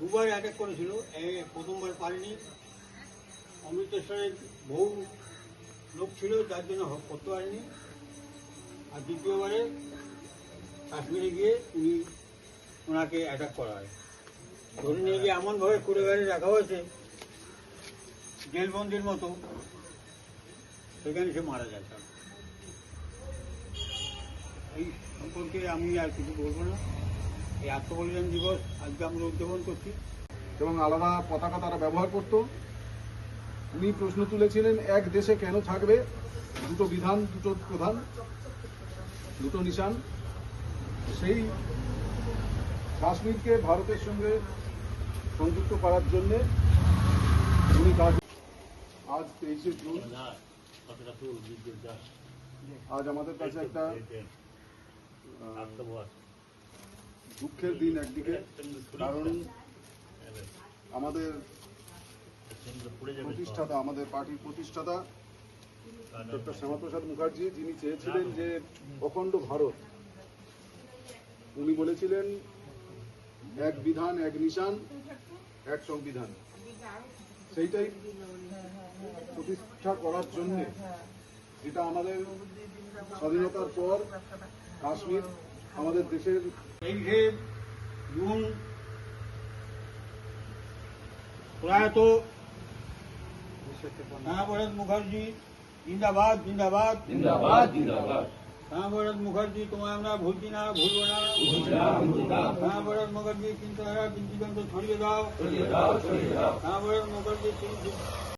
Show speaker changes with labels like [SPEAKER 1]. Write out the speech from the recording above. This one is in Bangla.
[SPEAKER 1] দুবার অ্যাটাক করেছিল। প্রথমবার পারেনি, অমৃতসরের বহু লোক ছিল যার জন্য করতে পারেনি। আর দ্বিতীয়বারে কাশ্মীরে গিয়ে ওনাকে অ্যাটাক করা হয়। ধরে নিয়ে গিয়ে এমনভাবে করে গাড়ি রাখা হয়েছে জেলবন্দির মতো, সেখানে সে মারা যায়। এই সম্পর্কে আমি আর কিছু বলবো না। এই আত্মবলিদান দিবস আজকে আমরা উদযাপন করছি।
[SPEAKER 2] এবং আলাদা পতাকা তারা ব্যবহার করত। উনি প্রশ্ন তুলেছিলেন, এক দেশে কেন থাকবে দুটো বিধান, দুটো প্রধান, দুটো নিশান। সেই কাশ্মীরকে ভারতের সঙ্গে সংযুক্ত করার জন্যে উনি কাজ। আজ 23শে জুন, আজ আমাদের কাছে একটা দুঃখের দিন একদিকে, কারণ আমাদের প্রতিষ্ঠাতা, আমাদের পার্টির প্রতিষ্ঠাতা ডক্টর শ্যামাপ্রসাদ মুখার্জি, যিনি চেয়েছিলেন যে অখণ্ড ভারত, উনি বলেছিলেন এক বিধান, এক নিশান, এক সংবিধান। সেইটাই প্রতিষ্ঠা করার জন্য, যেটা আমাদের স্বাধীনতার পর কাশ্মীর আমাদের দেশের
[SPEAKER 1] 23শে জুন প্রয়াত শ্যামাপ্রসাদ মুখার্জি জিন্দাবাদ, জিন্দাবাদ,
[SPEAKER 3] जिंदाबाद जिंदाबाद।
[SPEAKER 1] শ্যামাপ্রসাদ মুখার্জি তোমায় আমরা ভুলছি না, ভুলবো না। শ্যামাপ্রসাদ মুখার্জি চিন্তাধারা চিন্তিতন্ত্র ছড়িয়ে দাও।
[SPEAKER 3] छड़िए दाओ छड़िए दाओ।
[SPEAKER 1] শ্যামাপ্রসাদ মুখার্জি